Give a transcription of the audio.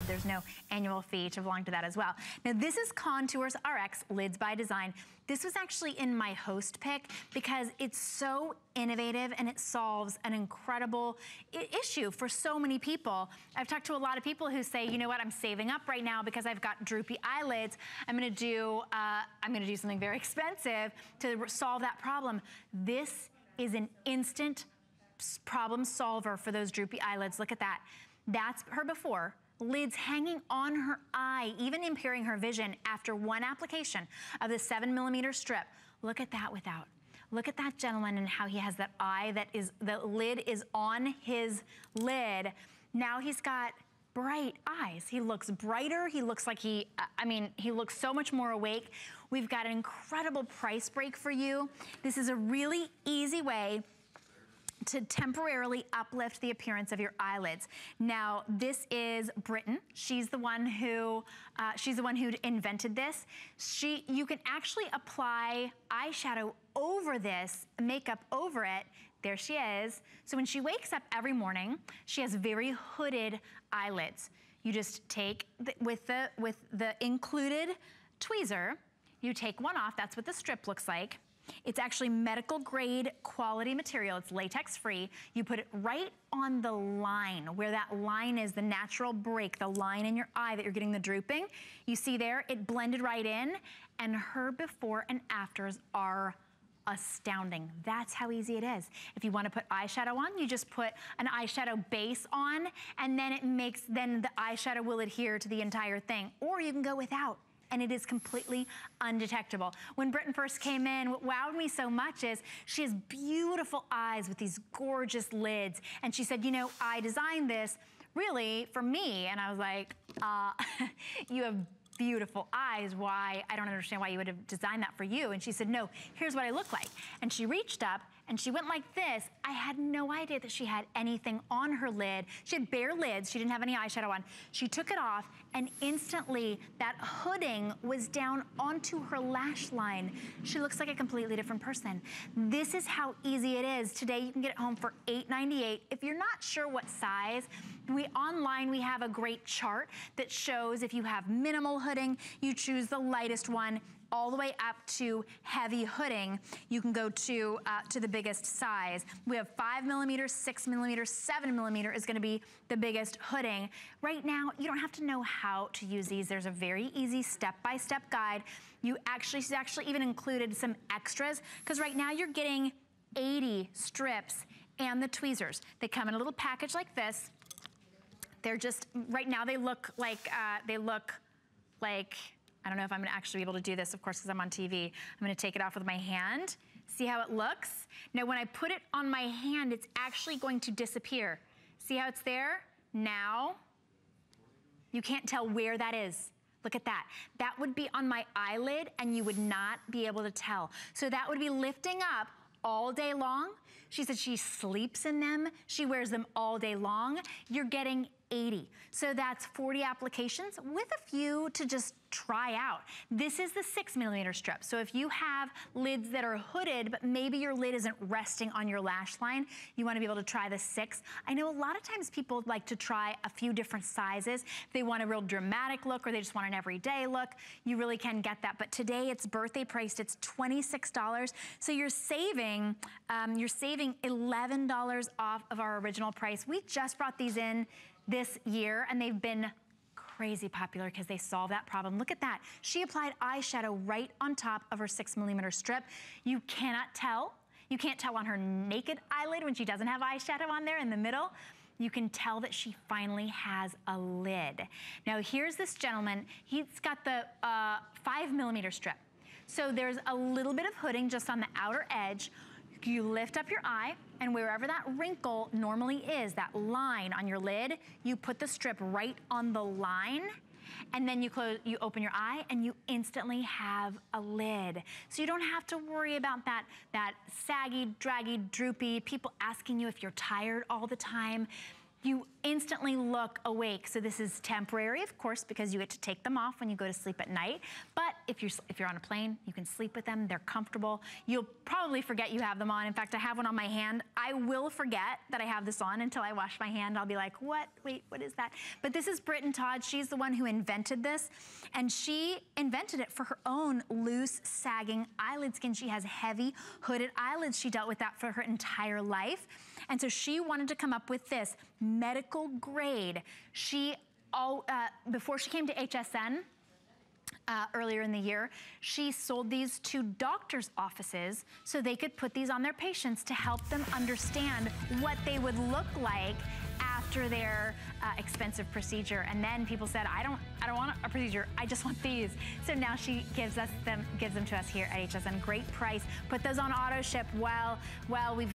There's no annual fee to belong to that as well. Now this is Contours RX Lids by Design. This was actually in my host pick because it's so innovative and it solves an incredible issue for so many people. I've talked to a lot of people who say, you know what, I'm saving up right now because I've got droopy eyelids. I'm gonna do something very expensive to solve that problem. This is an instant problem solver for those droopy eyelids. Look at that. That's her before. Lids hanging on her eye, even impairing her vision after one application of the 7mm strip. Look at that without. Look at that gentleman and how he has that eye that is, the lid is on his lid. Now he's got bright eyes. He looks brighter. He looks like he looks so much more awake. We've got an incredible price break for you. This is a really easy way to temporarily uplift the appearance of your eyelids. Now, this is Britton. She's the one who invented this. You can actually apply eyeshadow over this, makeup over it. There she is. So when she wakes up every morning, she has very hooded eyelids. You just take, with the included tweezer, you take one off. That's what the strip looks like. It's actually medical grade quality material. It's latex free. You put it right on the line, where that line is, the natural break, the line in your eye that you're getting the drooping. You see there, it blended right in, and her before and afters are astounding. That's how easy it is. If you want to put eyeshadow on, you just put an eyeshadow base on, and then then the eyeshadow will adhere to the entire thing. Or you can go without, and it is completely undetectable. When Britton first came in, what wowed me so much is she has beautiful eyes with these gorgeous lids. And she said, you know, I designed this really for me. And I was like, you have beautiful eyes. Why? I don't understand why you would have designed that for you. And she said, no, here's what I look like. And she reached up and she went like this. I had no idea that she had anything on her lid. She had bare lids. She didn't have any eyeshadow on. She took it off and instantly that hooding was down onto her lash line. She looks like a completely different person. This is how easy it is. Today you can get it home for $8.98. If you're not sure what size, online we have a great chart that shows if you have minimal hooding, you choose the lightest one, all the way up to heavy hooding. You can go to the biggest size. We have 5mm, 6mm, 7mm is gonna be the biggest hooding. Right now, you don't have to know how to use these. There's a very easy step-by-step guide. She's actually even included some extras, because right now you're getting 80 strips and the tweezers. They come in a little package like this. They're just, right now they look like, I don't know if I'm gonna actually be able to do this, of course, because I'm on TV. I'm gonna take it off with my hand. See how it looks? Now, when I put it on my hand, it's actually going to disappear. See how it's there? Now, you can't tell where that is. Look at that. That would be on my eyelid, and you would not be able to tell. So that would be lifting up all day long. She said she sleeps in them. She wears them all day long. You're getting 80. So that's 40 applications with a few to just try out. This is the 6mm strip. So if you have lids that are hooded, but maybe your lid isn't resting on your lash line, you wanna be able to try the 6. I know a lot of times people like to try a few different sizes. If they want a real dramatic look or they just want an everyday look, you really can get that. But today it's birthday priced, it's $26. So you're saving $11 off of our original price. We just brought these in this year, and they've been crazy popular because they solve that problem. Look at that. She applied eyeshadow right on top of her 6mm strip. You cannot tell. You can't tell on her naked eyelid when she doesn't have eyeshadow on there in the middle. You can tell that she finally has a lid. Now here's this gentleman. He's got the 5mm strip. So there's a little bit of hooding just on the outer edge. You lift up your eye, and wherever that wrinkle normally is, that line on your lid, you put the strip right on the line, and then you open your eye, and you instantly have a lid. So you don't have to worry about that saggy, draggy, droopy, people asking you if you're tired all the time. you instantly look awake. So this is temporary, of course, because you get to take them off when you go to sleep at night. But if you're on a plane, you can sleep with them. They're comfortable. You'll probably forget you have them on. In fact, I have one on my hand. I will forget that I have this on until I wash my hand. I'll be like, what? Wait, what is that? But this is Britton Todd. She's the one who invented this, and she invented it for her own loose, sagging eyelid skin. She has heavy, hooded eyelids. She dealt with that for her entire life. And so she wanted to come up with this medical grade. Before she came to HSN, earlier in the year, she sold these to doctors' offices so they could put these on their patients to help them understand what they would look like after their expensive procedure. And then people said, I don't want a procedure, I just want these. So now she gives them to us here at HSN. Great price. Put those on auto ship while we've